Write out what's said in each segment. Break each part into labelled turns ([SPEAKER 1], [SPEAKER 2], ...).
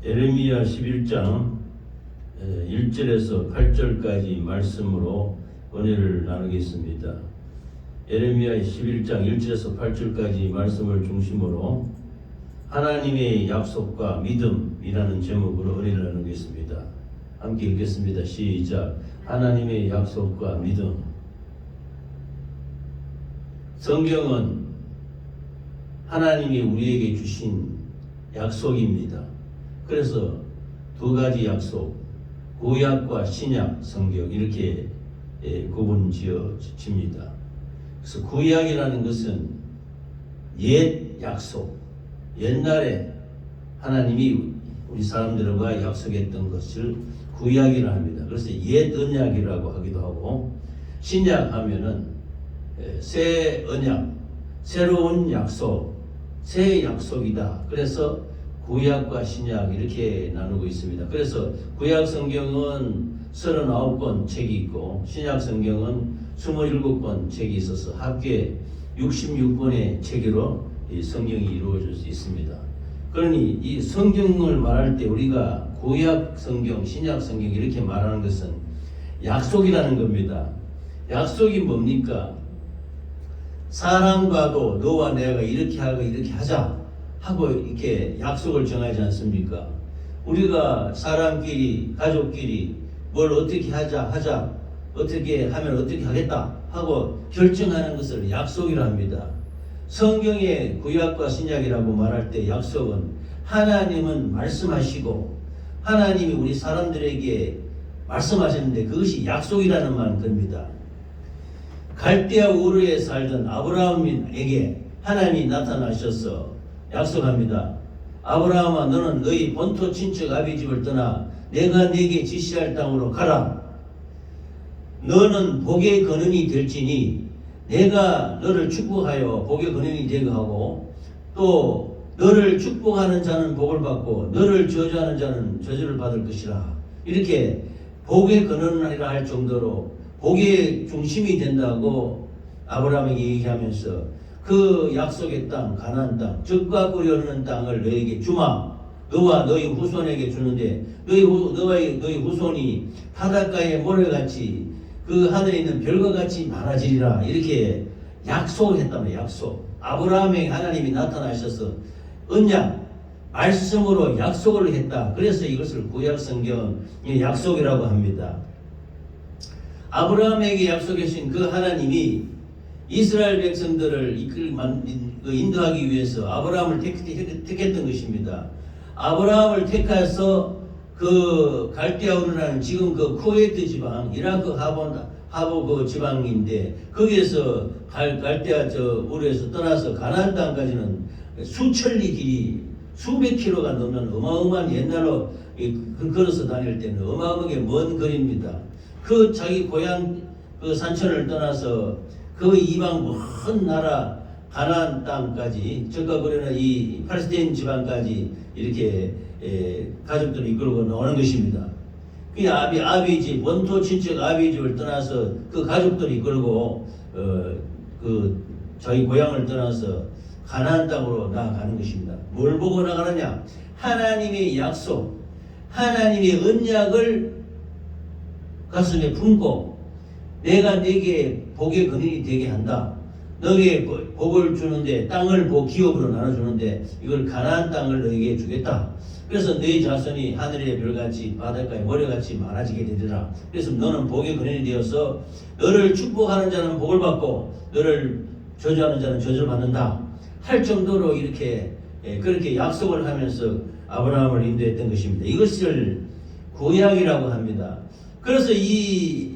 [SPEAKER 1] 예레미야 11장 1절에서 8절까지 말씀으로 은혜를 나누겠습니다. 예레미야 11장 1절에서 8절까지 말씀을 중심으로 하나님의 약속과 믿음이라는 제목으로 은혜를 나누겠습니다. 함께 읽겠습니다. 시작. 하나님의 약속과 믿음. 성경은 하나님이 우리에게 주신 약속입니다. 그래서 두 가지 약속, 구약과 신약 성경 이렇게 구분 지어집니다. 그래서 구약이라는 것은 옛 약속, 옛날에 하나님이 우리 사람들과 약속했던 것을 구약이라 합니다. 그래서 옛 언약이라고 하기도 하고, 신약 하면은 새 언약, 새로운 약속, 새 약속이다. 그래서 구약과 신약 이렇게 나누고 있습니다. 그래서 구약 성경은 39권 책이 있고 신약 성경은 27권 책이 있어서 합계 66권의 책으로 이 성경이 이루어질 수 있습니다. 그러니 이 성경을 말할 때 우리가 구약 성경, 신약 성경 이렇게 말하는 것은 약속이라는 겁니다. 약속이 뭡니까? 사람과도 너와 내가 이렇게 하고 이렇게 하자 하고 이렇게 약속을 정하지 않습니까? 우리가 사람끼리, 가족끼리 뭘 어떻게 하자, 어떻게 하면 어떻게 하겠다 하고 결정하는 것을 약속이라 합니다. 성경의 구약과 신약이라고 말할 때 약속은 하나님은 말씀하시고 하나님이 우리 사람들에게 말씀하셨는데 그것이 약속이라는 말은 겁니다. 갈대아 우르에 살던 아브라함에게 하나님이 나타나셔서 약속합니다. 아브라함아, 너는 너희 본토 친척 아비 집을 떠나 내가 네게 지시할 땅으로 가라. 너는 복의 근원이 될지니 내가 너를 축복하여 복의 근원이 되게 하고 또 너를 축복하는 자는 복을 받고 너를 저주하는 자는 저주를 받을 것이라. 이렇게 복의 근원이라 할 정도로 복의 중심이 된다고 아브라함에게 얘기하면서 그 약속의 땅, 가나안 땅, 젖과 꿀이 흐르는 땅을 너에게 주마. 너와 너희 후손에게 주는데 너희 후손이 바닷가의 모래같이 그 하늘에 있는 별과 같이 많아지리라. 이렇게 약속을 했단 말이에요. 약속. 아브라함에게 하나님이 나타나셔서 언약, 말씀으로 약속을 했다. 그래서 이것을 구약 성경의 약속이라고 합니다. 아브라함에게 약속하신 그 하나님이 이스라엘 백성들을 인도하기 위해서 아브라함을 택했던 것입니다. 아브라함을 택해서 그 갈대아 우르라는 지금 그 쿠웨이트 지방, 이라크 하보 그 지방인데 거기에서 갈대아 우르에서 떠나서 가나안 땅까지는 수천리 길이 수백 킬로가 넘는 어마어마한 옛날로 걸어서 다닐 때는 어마어마하게 먼 거리입니다. 그 자기 고향 그 산천을 떠나서 그 이방 먼 나라 가나안 땅까지 저가 그러는 이 팔레스타인 지방까지 이렇게 가족들을 이끌고 나오는 것입니다. 그 아비집 원토 친척 아비집을 떠나서 그 가족들을 이끌고 그 자기 고향을 떠나서 가나안 땅으로 나아가는 것입니다. 뭘 보고 나가느냐? 하나님의 약속, 하나님의 언약을 가슴에 품고 내가 네게 복의 근원이 되게 한다. 너에게 복을 주는데 땅을 기업으로 나눠주는데 이걸 가나안 땅을 너에게 주겠다. 그래서 너희 자손이 하늘의 별같이 바닷가의 모래같이 많아지게 되리라. 그래서 너는 복의 근원이 되어서 너를 축복하는 자는 복을 받고 너를 저주하는 자는 저주를 받는다 할 정도로 이렇게 그렇게 약속을 하면서 아브라함을 인도했던 것입니다. 이것을 구약이라고 합니다. 그래서 이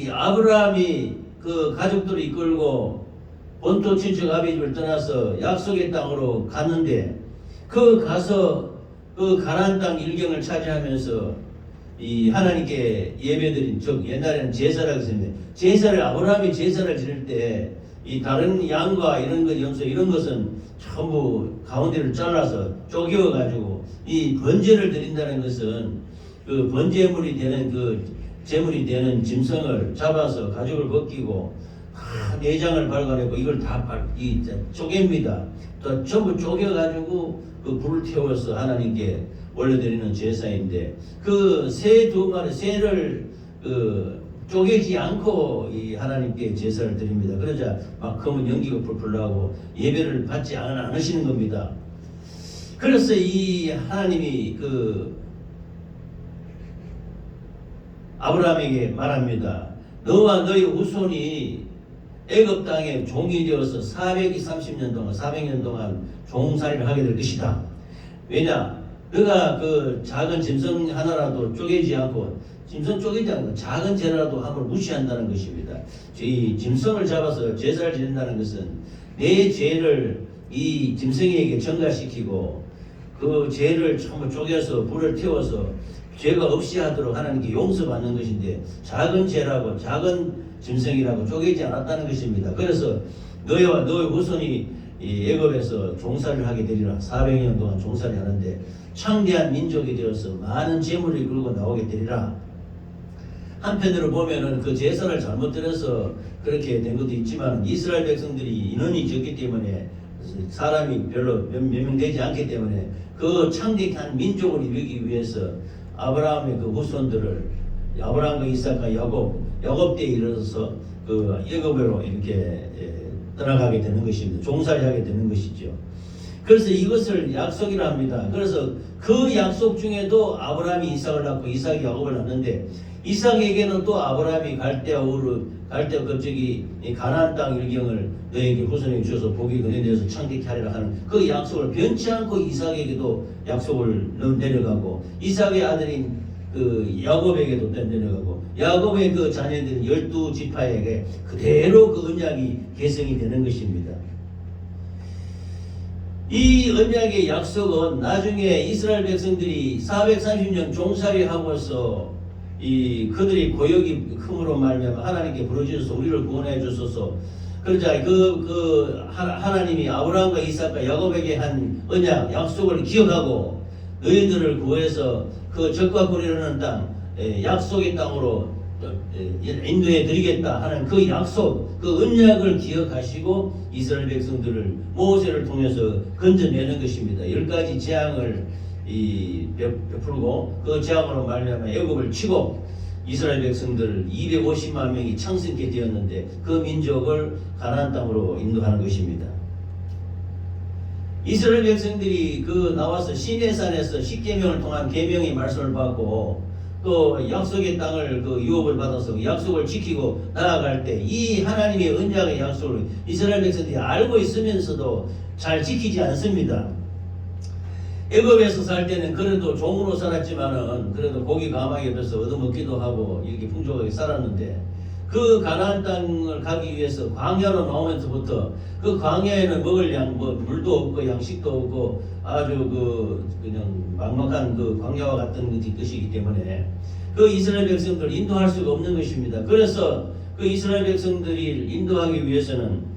[SPEAKER 1] 아브라함이 그 가족들을 이끌고 본토 친척 아비집을 떠나서 약속의 땅으로 갔는데 그 가서 그 가나안 땅 일경을 차지하면서 이 하나님께 예배드린 즉 옛날에는 제사라고 했는데 아브라함이 제사를 지낼 때 이 다른 양과 이런 것 염소 이런 것은 전부 가운데를 잘라서 쪼개어 가지고 이 번제를 드린다는 것은 그 번제물이 되는 그 제물이 되는 짐승을 잡아서 가죽을 벗기고 내장을 발간하고 이걸 다 쪼갭니다. 또 전부 쪼개가지고 그 불을 태워서 하나님께 올려드리는 제사인데 그 새 두 마리 새를 쪼개지 않고 이 하나님께 제사를 드립니다. 그러자 막 검은 연기가 풀풀 나고 예배를 받지 않으시는 겁니다. 그래서 이 하나님이 아브라함에게 말합니다. 너와 너희 후손이 애굽 땅에 종이 되어서 430년 동안 종살이를 하게 될 것이다. 왜냐? 너가 그 작은 짐승 하나라도 쪼개지 않고 작은 죄라도 함을 무시한다는 것입니다. 이 짐승을 잡아서 제사를 지낸다는 것은 내 죄를 이 짐승에게 전가시키고 그 죄를 전부 쪼개서 불을 태워서 죄가 없이 하도록 하나님께 용서받는 것인데 작은 죄라고 작은 짐승이라고 쪼개지 않았다는 것입니다. 그래서 너희와 너희 후손이 애굽에서 종살이를 하게 되리라. 400년 동안 종살이 하는데 창대한 민족이 되어서 많은 재물을 이끌고 나오게 되리라. 한편으로 보면은 그 제사를 잘못 드려서 그렇게 된 것도 있지만 이스라엘 백성들이 인원이 적기 때문에 사람이 별로 몇 명 되지 않기 때문에 그 창대한 민족을 이루기 위해서 아브라함의 그 후손들을 아브라함과 이삭과 야곱 때에 이르러서 그 애굽으로 이렇게 떠나가게 되는 것입니다. 종살이하게 되는 것이죠. 그래서 이것을 약속이라 합니다. 그래서 그 약속 중에도 아브라함이 이삭을 낳고 이삭이 야곱을 낳는데 이삭에게는 또 아브라함이 갈대아 갑자기 가나안 땅 일경을 너에게 후손에게 주셔서 복이 은혜되어서 창대케 하리라 하는 그 약속을 변치 않고 이삭에게도 약속을 내려가고 이삭의 아들인 그 야곱에게도 내려가고 야곱의 그 자녀들인 12지파에게 그대로 그 언약이 계승이 되는 것입니다. 이 언약의 약속은 나중에 이스라엘 백성들이 430년 종살이하고서 그들이 고역이 큼으로 말미암아 하나님께 부르짖어서 우리를 구원해 주소서. 그러자 하나님이 아브라함과 이삭과 야곱에게 한 언약 약속을 기억하고 너희들을 구해서 그 적과 꿀이라는 땅 약속의 땅으로 인도해 드리겠다 하는 그 약속, 그 언약을 기억하시고 이스라엘 백성들을 모세를 통해서 건져내는 것입니다. 10가지 재앙을 베풀고 그 재앙으로 말미암아 애굽을 치고 이스라엘 백성들 250만 명이 창승케 되었는데 그 민족을 가나안 땅으로 인도하는 것입니다. 이스라엘 백성들이 나와서 시내산에서 십계명을 통한 계명의 말씀을 받고 또 약속의 땅을 유업을 받아서 약속을 지키고 나아갈 때 이 하나님의 언약의 약속을 이스라엘 백성들이 알고 있으면서도 잘 지키지 않습니다. 애굽에서 살 때는 그래도 종으로 살았지만은 그래도 고기 가마에 옆에서 얻어먹기도 하고 이렇게 풍족하게 살았는데 그 가나안 땅을 가기 위해서 광야로 나오면서부터 그 광야에는 먹을 물도 없고 양식도 없고 아주 그냥 막막한 광야와 같은 것이기 때문에 그 이스라엘 백성들을 인도할 수가 없는 것입니다. 그래서 그 이스라엘 백성들이 인도하기 위해서는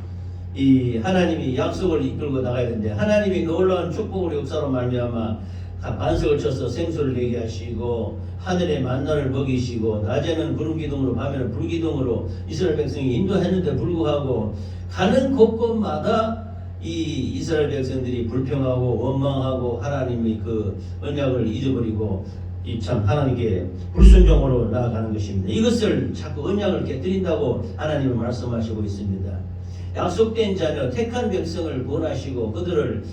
[SPEAKER 1] 이 하나님이 약속을 이끌고 나가야 되는데 하나님이 놀라운 축복으로 역사로 말미암아 반석을 쳐서 생수를 내게 하시고 하늘에 만나를 먹이시고 낮에는 구름기둥으로 밤에는 불기둥으로 이스라엘 백성이 인도했는데 불구하고 가는 곳곳마다 이 이스라엘 백성들이 불평하고 원망하고 하나님의 그 언약을 잊어버리고 참 하나님께 불순종으로 나아가는 것입니다. 이것을 자꾸 언약을 깨뜨린다고 하나님은 말씀하시고 있습니다. 약속된 자녀 택한 백성을 구원하시고 그들을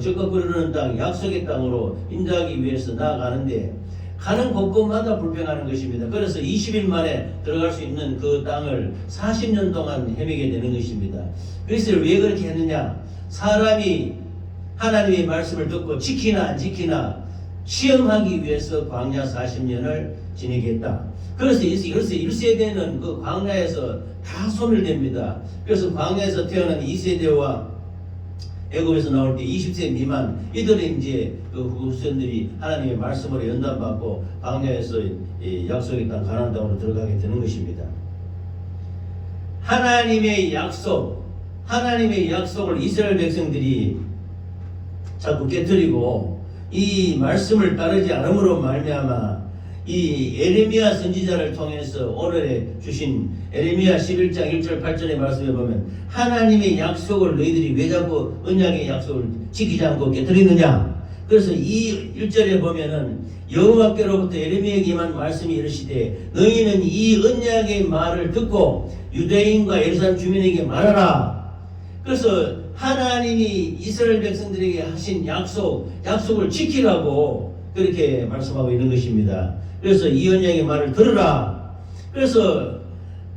[SPEAKER 1] 적과 꿀르는 땅 약속의 땅으로 인도하기 위해서 나아가는데 가는 곳곳마다 불평하는 것입니다. 그래서 20일 만에 들어갈 수 있는 그 땅을 40년 동안 헤매게 되는 것입니다. 그래서 왜 그렇게 했느냐? 사람이 하나님의 말씀을 듣고 지키나 안 지키나 시험하기 위해서 광야 40년을 지내겠다. 그래서 1세대는 그 광야에서 다 소멸됩니다. 그래서 광야에서 태어난 2세대와 애굽에서 나올 때 20세 미만 이들의 이제 그 후손들이 하나님의 말씀으로 연단받고 광야에서 약속의 땅 가나안 땅으로 들어가게 되는 것입니다. 하나님의 약속을 이스라엘 백성들이 자꾸 깨뜨리고 이 말씀을 따르지 않음으로 말미암아 이 에레미야 선지자를 통해서 오늘에 주신 에레미야 11장 1절 8절의 말씀에 보면 하나님의 약속을 너희들이 왜 자꾸 언약의 약속을 지키지 않고 깨뜨리느냐? 그래서 이 1절에 보면은 여호와께로부터 예레미야에게 임한 말씀이 이르시되 너희는 이 언약의 말을 듣고 유대인과 예루살렘 주민에게 말하라. 그래서 하나님이 이스라엘 백성들에게 하신 약속을 지키라고 그렇게 말씀하고 있는 것입니다. 그래서 이 언약의 말을 들으라. 그래서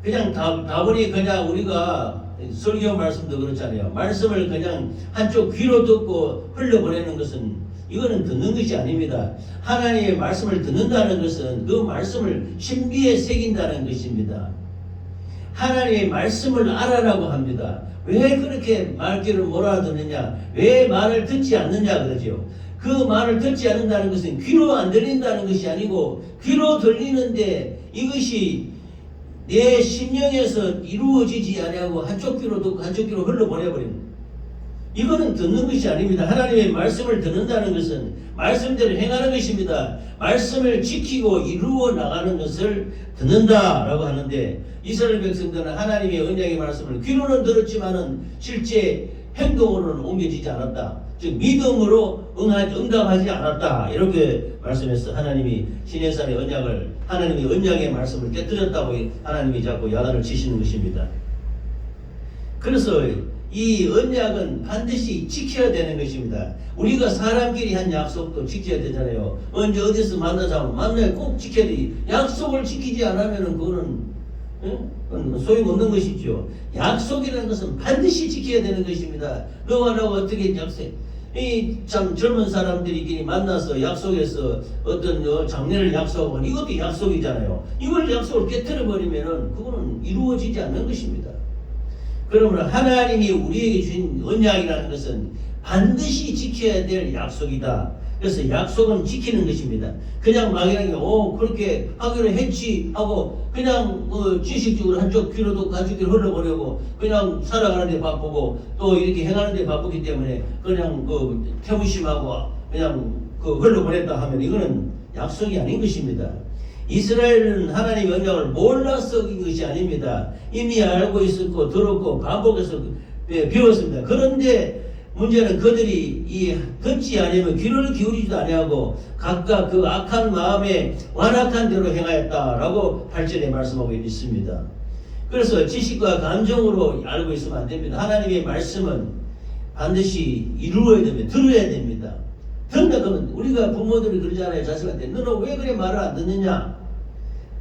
[SPEAKER 1] 그냥 다분히 그냥 우리가 설교 말씀도 그렇잖아요. 말씀을 그냥 한쪽 귀로 듣고 흘려보내는 것은 이거는 듣는 것이 아닙니다. 하나님의 말씀을 듣는다는 것은 그 말씀을 신비에 새긴다는 것입니다. 하나님의 말씀을 알아라고 합니다. 왜 그렇게 말귀를 몰아듣느냐? 왜 말을 듣지 않느냐 그러죠. 그 말을 듣지 않는다는 것은 귀로 안 들린다는 것이 아니고 귀로 들리는데 이것이 내 심령에서 이루어지지 아니하고 한쪽 귀로 듣고 한쪽 귀로 흘러보내버립니다. 이거는 듣는 것이 아닙니다. 하나님의 말씀을 듣는다는 것은 말씀대로 행하는 것입니다. 말씀을 지키고 이루어 나가는 것을 듣는다라고 하는데 이스라엘 백성들은 하나님의 언약의 말씀을 귀로는 들었지만은 실제 행동으로는 옮겨지지 않았다. 즉 믿음으로 응답하지 않았다. 이렇게 말씀해서 하나님이 시내산의 언약을 하나님의 언약의 말씀을 깨뜨렸다고 하나님이 자꾸 야단을 치시는 것입니다. 그래서 이 언약은 반드시 지켜야 되는 것입니다. 우리가 사람끼리 한 약속도 지켜야 되잖아요. 언제 어디서 만나자면 만나야 꼭 지켜야 돼. 약속을 지키지 않으면 그거는 소용없는 것이죠. 약속이라는 것은 반드시 지켜야 되는 것입니다. 너와 나가 어떻게 약속? 이 참 젊은 사람들이끼리 만나서 약속해서 어떤 장례를 약속하고 이것도 약속이잖아요. 이걸 약속을 깨뜨려 버리면은 그거는 이루어지지 않는 것입니다. 그러므로 하나님이 우리에게 주신 언약이라는 것은 반드시 지켜야 될 약속이다. 그래서 약속은 지키는 것입니다. 그냥 막연하게 그렇게 하기로 했지 하고 그냥 지식적으로 한쪽 귀로 듣고 한쪽 귀로 흘러보려고 그냥 살아가는 데 바쁘고 또 이렇게 행하는 데 바쁘기 때문에 그냥 태무심하고 그냥 흘러보냈다 하면 이거는 약속이 아닌 것입니다. 이스라엘은 하나님의 언약을 몰라서 어긴 것이 아닙니다. 이미 알고 있었고 들었고 반복해서 배웠습니다. 그런데 문제는 그들이 듣지 아니하면 귀를 기울이지도 아니하고 각각 그 악한 마음에 완악한 대로 행하였다라고 8절에 말씀하고 있습니다. 그래서 지식과 감정으로 알고 있으면 안 됩니다. 하나님의 말씀은 반드시 이루어야 됩니다. 들어야 됩니다. 듣는다 그러면 우리가 부모들이 그러잖아요. 자식한테 너는 왜 그래 말을 안 듣느냐?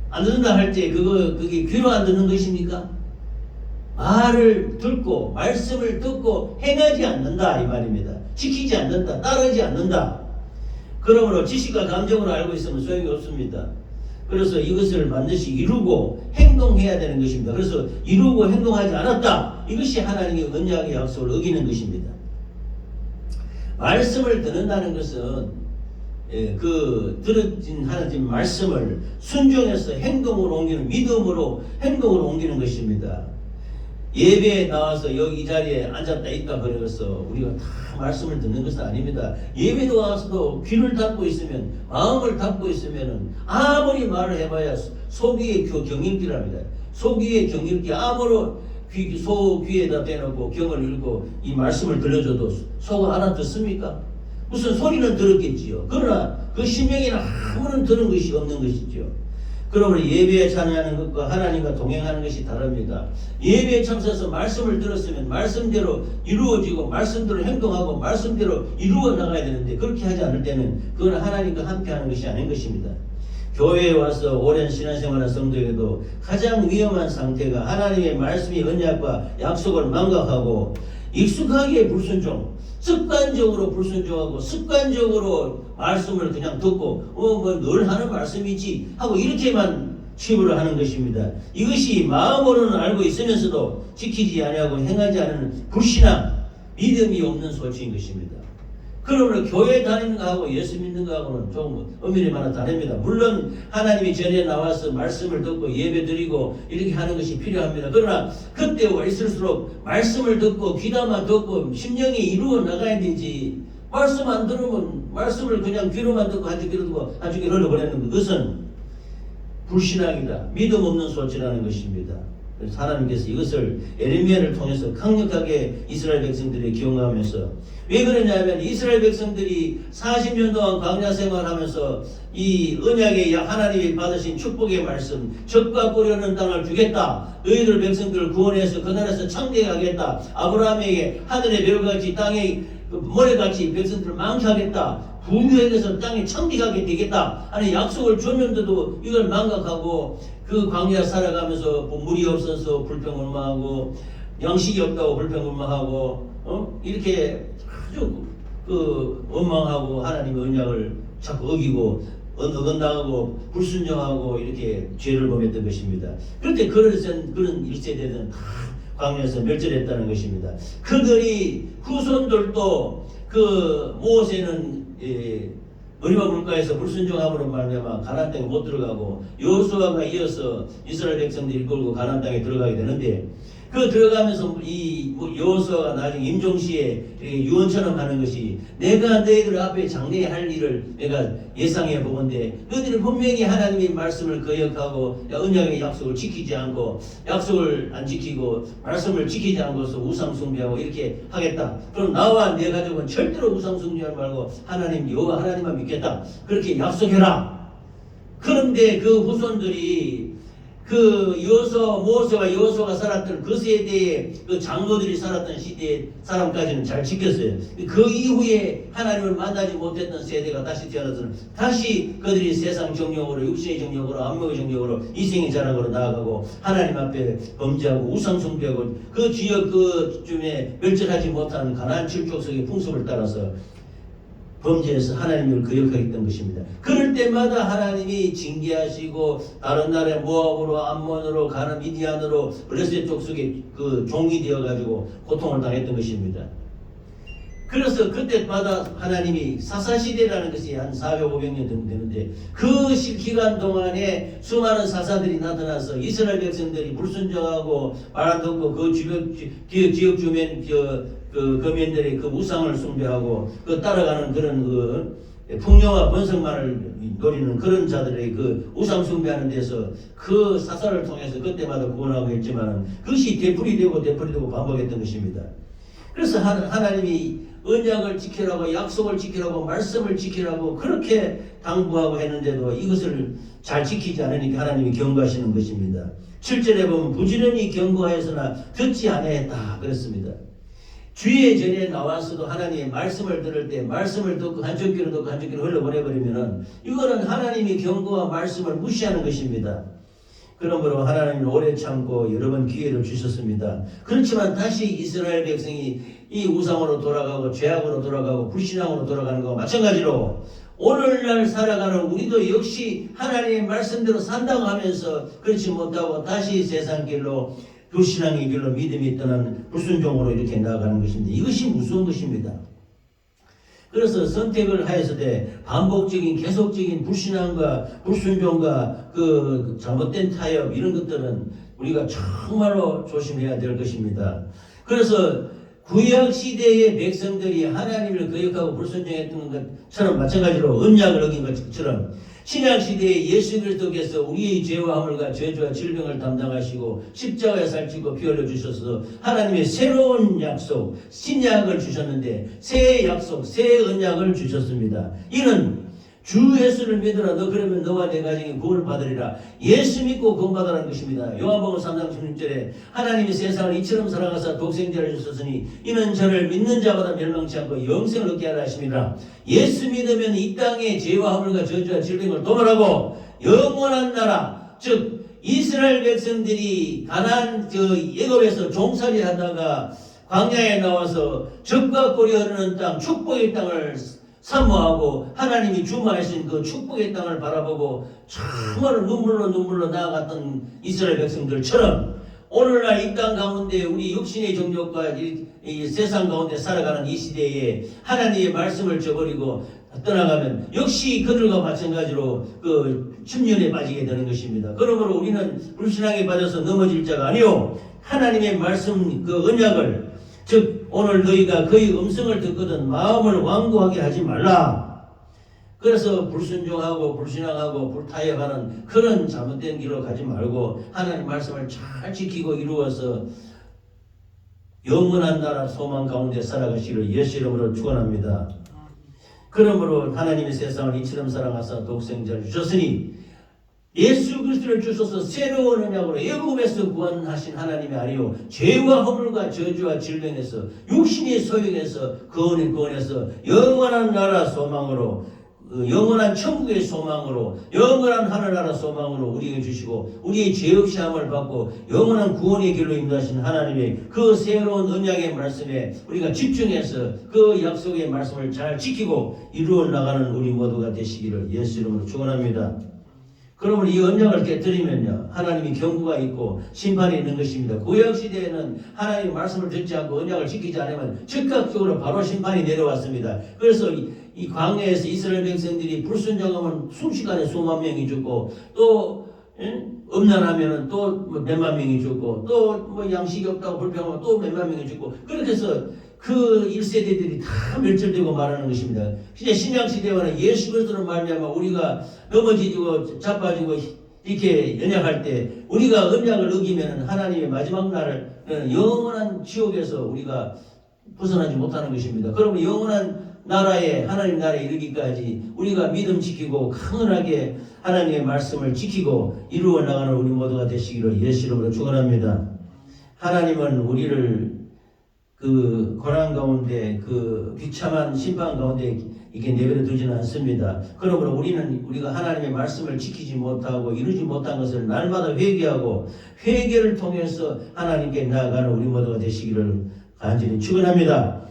[SPEAKER 1] 안 듣는다 할 때 그게 귀로 안 듣는 것입니까? 말을 듣고 말씀을 듣고 행하지 않는다 이 말입니다. 지키지 않는다. 따르지 않는다. 그러므로 지식과 감정으로 알고 있으면 소용이 없습니다. 그래서 이것을 반드시 이루고 행동해야 되는 것입니다. 그래서 이루고 행동하지 않았다. 이것이 하나님의 언약의 약속을 어기는 것입니다. 말씀을 듣는다는 것은 들어진 하나님 말씀을 순종해서 행동으로 옮기는 믿음으로 행동으로 옮기는 것입니다. 예배에 나와서 여기 이 자리에 앉았다 있다 그래서 우리가 다 말씀을 듣는 것은 아닙니다. 예배도 와서도 귀를 닫고 있으면 마음을 닫고 있으면은 아무리 말을 해봐야 소귀의 경읽기랍니다. 소귀의 경읽기 아무리 소 귀에다 대놓고 경을 읽고 이 말씀을 들려줘도 소가 알아듣습니까? 무슨 소리는 들었겠지요. 그러나 그 심령에는 아무런 들은 것이 없는 것이죠. 그러므로 예배에 참여하는 것과 하나님과 동행하는 것이 다릅니다. 예배에 참석해서 말씀을 들었으면 말씀대로 이루어지고 말씀대로 행동하고 말씀대로 이루어 나가야 되는데 그렇게 하지 않을 때는 그건 하나님과 함께하는 것이 아닌 것입니다. 교회에 와서 오랜 신앙생활한 성도에게도 가장 위험한 상태가 하나님의 말씀이 언약과 약속을 망각하고 익숙하게 불순종, 습관적으로 불순종하고 습관적으로 말씀을 그냥 듣고 늘 하는 말씀이지 하고 이렇게만 취부를 하는 것입니다. 이것이 마음으로는 알고 있으면서도 지키지 아니하고 행하지 않는 불신앙, 믿음이 없는 소치인 것입니다. 그러므로 교회 다니는 거하고 예수 믿는 거하고는 조금 엄밀히 말하면 다릅니다. 물론 하나님이 전에 나와서 말씀을 듣고 예배 드리고 이렇게 하는 것이 필요합니다. 그러나 그때와 있을수록 말씀을 듣고 귀담아 듣고 심령이 이루어 나가야 되지 말씀 안 들으면 말씀을 그냥 귀로만 듣고 한쪽 귀로 듣고 한쪽 귀로 흘려보내는 그것은 불신앙이다. 믿음 없는 소치라는 것입니다. 그래서 하나님께서 이것을 에레미야를 통해서 강력하게 이스라엘 백성들이 기억하면서, 왜 그러냐면 이스라엘 백성들이 40년 동안 광야 생활하면서 이 언약의 하나님이 받으신 축복의 말씀, 적과 꿀이 땅을 주겠다, 너희들 백성들을 구원해서 그 나라에서 창대하게 하겠다, 아브라함에게 하늘의 별같이 땅에 모래같이 백성들을 망치하겠다, 부유해서 땅에 창대하게 되겠다 하는 약속을 줬는데도 이걸 망각하고 그 광야 살아가면서 물이 없어서 불평불만하고 양식이 없다고 불평불만하고 이렇게 아주 원망하고 하나님의 언약을 자꾸 어기고 어긋나고 불순종하고 이렇게 죄를 범했던 것입니다. 그런데 그런 1세대들은 다 광야에서 멸절했다는 것입니다. 그들이 후손들도 그 모세는 머리와 물가에서 불순종함으로 말미암아 가나안 땅에 못 들어가고 여호수아가 이어서 이스라엘 백성들이 이끌고 가나안 땅에 들어가게 되는데, 그 들어가면서 이 여호수아가 나중에 임종시에 유언처럼 하는 것이, 내가 너희들 앞에 장래할 일을 내가 예상해 보건대 너희들이 분명히 하나님의 말씀을 거역하고 언약의 약속을 지키지 않고, 약속을 안 지키고 말씀을 지키지 않고서 우상 숭배하고 이렇게 하겠다. 그럼 나와 내 가족은 절대로 우상 숭배하지 말고 하나님 여호와 하나님만 믿겠다, 그렇게 약속해라. 그런데 그 후손들이 그 모세와 여호수아가 살았던 그 세대의 그 장로들이 살았던 시대의 사람까지는 잘 지켰어요. 그 이후에 하나님을 만나지 못했던 세대가 다시 태어나서 다시 그들이 세상 정욕으로, 육신의 정욕으로, 안목의 정욕으로, 이생의 자랑으로 나아가고 하나님 앞에 범죄하고 우상 숭배하고 그 지역 그쯤에 멸절하지 못한 가나안 칠족속의 풍습을 따라서 범죄해서 하나님을 거역하였던 것입니다. 그럴 때마다 하나님이 징계하시고 다른 나라에 모압으로, 암몬으로, 가나 미디안으로, 블레셋 족속의 그 종이 되어가지고 고통을 당했던 것입니다. 그래서 그때마다 하나님이 사사시대라는 것이 한 400, 500년 정도 되는데, 그 기간 동안에 수많은 사사들이 나타나서 이스라엘 백성들이 불순종하고 말 안 듣고 그 지역 주변 그 거민들의 그 우상을 숭배하고 그 따라가는 그런 그 풍요와 번성만을 노리는 그런 자들의 그 우상 숭배하는 데서 그 사사를 통해서 그때마다 구원하고 했지만 그것이 되풀이되고 반복했던 것입니다. 그래서 하나님이 언약을 지키라고, 약속을 지키라고, 말씀을 지키라고 그렇게 당부하고 했는데도 이것을 잘 지키지 않으니까 하나님이 경고하시는 것입니다. 7절에 보면 부지런히 경고하였으나 듣지 아니했다 그랬습니다. 주의 전에 나와서도 하나님의 말씀을 들을 때 말씀을 듣고 한쪽 귀로 듣고 한쪽 귀로 흘러보내버리면은 이거는 하나님의 경고와 말씀을 무시하는 것입니다. 그러므로 하나님은 오래 참고 여러 번 기회를 주셨습니다. 그렇지만 다시 이스라엘 백성이 이 우상으로 돌아가고 죄악으로 돌아가고 불신앙으로 돌아가는 것과 마찬가지로 오늘날 살아가는 우리도 역시 하나님의 말씀대로 산다고 하면서 그렇지 못하고 다시 세상 길로, 불신앙의 길로, 믿음이 떠난 불순종으로 이렇게 나아가는 것인데 이것이 무서운 것입니다. 그래서 선택을 하였으되 반복적인 계속적인 불신앙과 불순종과 그 잘못된 타협 이런 것들은 우리가 정말로 조심해야 될 것입니다. 그래서 구약 시대의 백성들이 하나님을 거역하고 불순종했던 것처럼 마찬가지로 언약을 어긴 것처럼 신약 시대에 예수 그리스도께서 우리의 죄와 허물과 저주와 질병을 담당하시고 십자가에 살찌고 피 흘려 주셔서 하나님의 새로운 약속, 신약을 주셨는데 새 약속, 새 언약을 주셨습니다. 이는 주 예수를 믿으라. 너 그러면 너와 내 가정이 구원을 받으리라. 예수 믿고 구원받으라는 것입니다. 요한복음 3장 16절에 하나님이 세상을 이처럼 사랑하사 독생자를 주셨으니 이는 저를 믿는 자마다 멸망치 않고 영생을 얻게 하라 하심이라. 예수 믿으면 이 땅의 죄와 허물과 저주와 질병을 도말하고 영원한 나라, 즉 이스라엘 백성들이 가나안 애굽에서 종살이 하다가 광야에 나와서 적과 꿀이 흐르는 땅, 축복의 땅을 사모하고 하나님이 주마하신 그 축복의 땅을 바라보고 정말 눈물로 나아갔던 이스라엘 백성들처럼 오늘날 이 땅 가운데 우리 육신의 정욕과 이 세상 가운데 살아가는 이 시대에 하나님의 말씀을 저버리고 떠나가면 역시 그들과 마찬가지로 그 침륜에 빠지게 되는 것입니다. 그러므로 우리는 불신앙에 빠져서 넘어질 자가 아니요 하나님의 말씀 그 언약을, 즉 오늘 너희가 그의 음성을 듣거든 마음을 완고하게 하지 말라. 그래서 불순종하고 불신앙하고 불타협하는 그런 잘못된 길로 가지 말고 하나님 말씀을 잘 지키고 이루어서 영원한 나라 소망 가운데 살아가시기를 예수 이름으로 축원합니다. 그러므로 하나님이 세상을 이처럼 사랑하사 독생자를 주셨으니 예수 그리스도를 주셔서 새로운 언약으로 애굽에서 구원하신 하나님이 아니요 죄와 허물과 저주와 질병에서 육신의 소욕에서 구원에서 영원한 나라 소망으로 영원한 천국의 소망으로 영원한 하늘나라 소망으로 우리에게 주시고 우리의 죄 없이 함을 받고 영원한 구원의 길로 인도하신 하나님의 그 새로운 언약의 말씀에 우리가 집중해서 그 약속의 말씀을 잘 지키고 이루어 나가는 우리 모두가 되시기를 예수 이름으로 축원합니다. 그러면 이 언약을 깨뜨리면요 하나님이 경고가 있고 심판이 있는 것입니다. 구약시대에는 하나님의 말씀을 듣지 않고 언약을 지키지 않으면 즉각적으로 바로 심판이 내려왔습니다. 그래서 이 광야에서 이스라엘 백성들이 불순종하면 순식간에 수만 명이 죽고 또 음란하면 또 몇만 명이 죽고 또 양식이 없다고 불평하면 또 몇만 명이 죽고 그렇게 해서 그 1세대들이 다 멸절되고 말하는 것입니다. 진짜 신약시대와는 예수 그리스도로 말미암아 우리가 넘어지고 자빠지고 이렇게 연약할 때 우리가 언약을 어기면 하나님의 마지막 날은 영원한 지옥에서 우리가 벗어나지 못하는 것입니다. 그러면 영원한 나라에 하나님 나라에 이르기까지 우리가 믿음 지키고 강건하게 하나님의 말씀을 지키고 이루어 나가는 우리 모두가 되시기를 예수 이름으로 축원합니다. 하나님은 우리를 그 고난 가운데 그 비참한 심판 가운데 이렇게 내버려 두지는 않습니다. 그러므로 우리가 하나님의 말씀을 지키지 못하고 이루지 못한 것을 날마다 회개하고 회개를 통해서 하나님께 나아가는 우리 모두가 되시기를 간절히 축원합니다.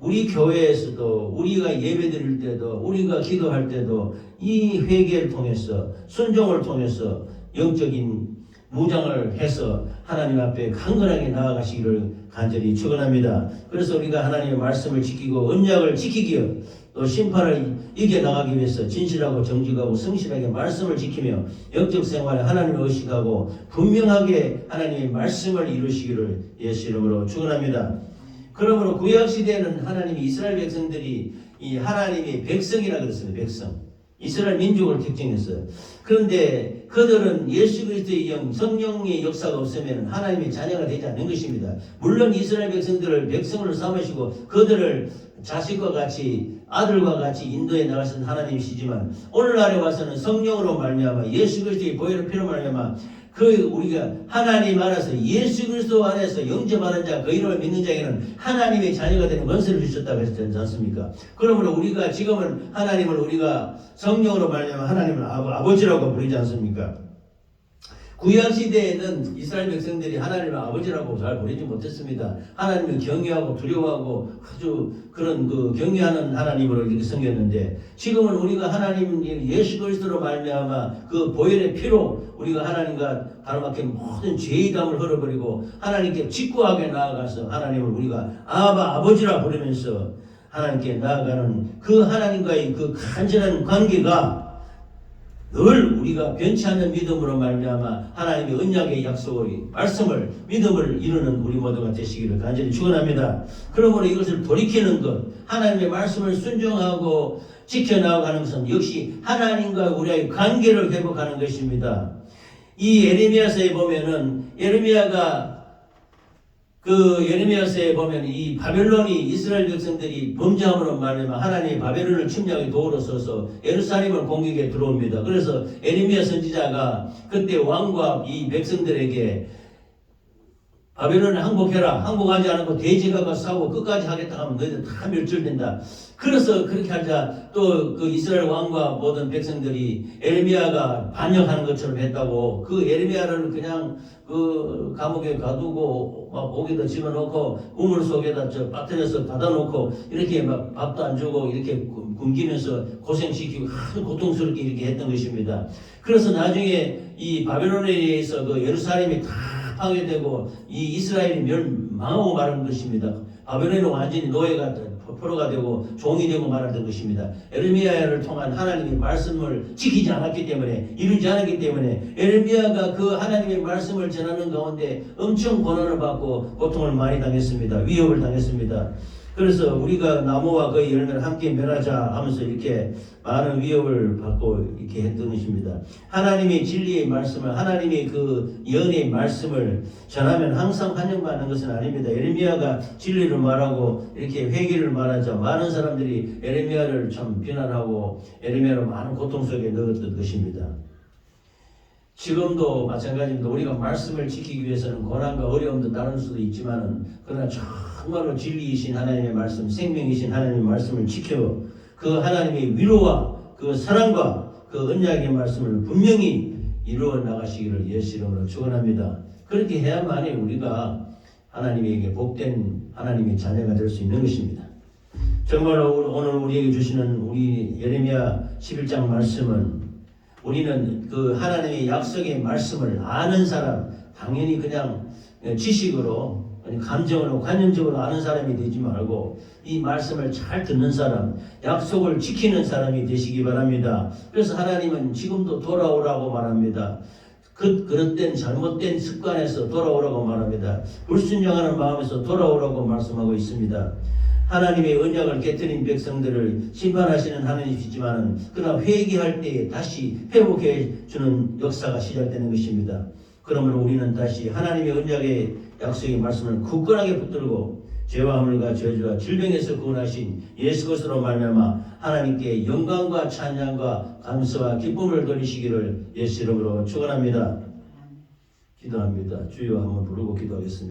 [SPEAKER 1] 우리 교회에서도 우리가 예배드릴 때도 우리가 기도할 때도 이 회개를 통해서 순종을 통해서 영적인 무장을 해서 하나님 앞에 강건하게 나아가시기를 간절히 축원합니다. 그래서 우리가 하나님의 말씀을 지키고 언약을 지키기에 또 심판을 이겨나가기 위해서 진실하고 정직하고 성실하게 말씀을 지키며 영적 생활에 하나님을 의식하고 분명하게 하나님의 말씀을 이루시기를 예수 이름으로 축원합니다. 그러므로 구약시대에는 하나님이 이스라엘 백성들이 이 하나님의 백성이라 그랬습니다. 백성. 이스라엘 민족을 특징했어요. 그런데 그들은 예수 그리스도의 영, 성령의 역사가 없으면 하나님의 자녀가 되지 않는 것입니다. 물론 이스라엘 백성들을 백성으로 삼으시고 그들을 자식과 같이 아들과 같이 인도해 나가신 하나님이시지만 오늘날에 와서는 성령으로 말미암아 예수 그리스도의 보혈의 피로 말미암아 우리가 하나님 안에서 예수 그리스도 안에서 영접하는 자 그 이름을 믿는 자에게는 하나님의 자녀가 되는 권세를 주셨다고 했지 않습니까? 그러므로 우리가 지금은 하나님을 우리가 성령으로 말하면 하나님을 아버지라고 부르지 않습니까? 구약시대에는 이스라엘 백성들이 하나님을 아버지라고 잘 부르지 못했습니다. 하나님을 경외하고 두려워하고 아주 그런 경외하는 하나님으로 이렇게 섬겼는데 지금은 우리가 하나님 예수 그리스도로 말미암아 그 보혈의 피로 우리가 하나님과 바로막힌 모든 죄의 담을 흘려버리고 하나님께 직구하게 나아가서 하나님을 우리가 아버지라 부르면서 하나님께 나아가는 그 하나님과의 그 간절한 관계가 늘 우리가 변치 않는 믿음으로 말미암아 하나님의 언약의 약속의 말씀을 믿음을 이루는 우리 모두가 되시기를 간절히 축원합니다. 그러므로 이것을 돌이키는 것, 하나님의 말씀을 순종하고 지켜나가는 것은 역시 하나님과 우리의 관계를 회복하는 것입니다. 이 예레미야서에 보면은 예레미야서에 보면 이 바벨론이 이스라엘 백성들이 범죄함으로 말미암아 하나님이 바벨론을 침략의 도구로 써서 예루살렘을 공격에 들어옵니다. 그래서 예레미야 선지자가 그때 왕과 이 백성들에게 바벨론을 항복해라. 항복하지 않고 대제가 가서 싸우고 끝까지 하겠다 하면 너희들 다 멸절된다. 그래서 그렇게 하자 또 그 이스라엘 왕과 모든 백성들이 예레미야가 반역하는 것처럼 했다고 그 예레미야를 그냥 그 감옥에 가두고 막 목에다 집어넣고 우물 속에다 빠뜨려서 닫아놓고 이렇게 막 밥도 안 주고 이렇게 굶기면서 고생시키고 아주 고통스럽게 이렇게 했던 것입니다. 그래서 나중에 이 바벨론에 의해서 그 예루살렘이 다 파괴되고 이 이스라엘이 멸망하고 말한 것입니다. 바벨론은 완전히 노예가 포로가 되고 종이 되고 말았던 것입니다. 예레미야를 통한 하나님의 말씀을 지키지 않았기 때문에 이루지 않았기 때문에 예레미야가 그 하나님의 말씀을 전하는 가운데 엄청 고난을 받고 고통을 많이 당했습니다. 위협을 당했습니다. 그래서 우리가 나무와 그 열매를 함께 멸하자 하면서 이렇게 많은 위협을 받고 이렇게 했던 것입니다. 하나님의 진리의 말씀을, 하나님의 그 연의 말씀을 전하면 항상 환영받는 것은 아닙니다. 예레미야가 진리를 말하고 이렇게 회개를 말하자 많은 사람들이 예레미야를 참 비난하고 예레미야를 많은 고통 속에 넣었던 것입니다. 지금도 마찬가지입니다. 우리가 말씀을 지키기 위해서는 고난과 어려움도 따를 수도 있지만은 그러나 정말로 진리이신 하나님의 말씀, 생명이신 하나님의 말씀을 지켜 그 하나님의 위로와 그 사랑과 그 언약의 말씀을 분명히 이루어 나가시기를 예수 이름으로 축원합니다. 그렇게 해야만이 우리가 하나님에게 복된 하나님의 자녀가 될 수 있는 것입니다. 정말로 오늘 우리에게 주시는 우리 예레미야 11장 말씀은 우리는 그 하나님의 약속의 말씀을 아는 사람, 당연히 그냥 지식으로 감정으로 관념적으로 아는 사람이 되지 말고 이 말씀을 잘 듣는 사람, 약속을 지키는 사람이 되시기 바랍니다. 그래서 하나님은 지금도 돌아오라고 말합니다. 그릇된 잘못된 습관에서 돌아오라고 말합니다. 불순종하는 마음에서 돌아오라고 말씀하고 있습니다. 하나님의 언약을 깨뜨린 백성들을 심판하시는 하나님이시지만 그러나 회개할 때에 다시 회복해 주는 역사가 시작되는 것입니다. 그러므로 우리는 다시 하나님의 언약의 약속의 말씀을 굳건하게 붙들고 죄와 허물과 저주와 질병에서 구원하신 예수 그리스도로 말미암아 하나님께 영광과 찬양과 감사와 기쁨을 돌리시기를 예수 이름으로 축원합니다. 기도합니다. 주여 한번 부르고 기도하겠습니다.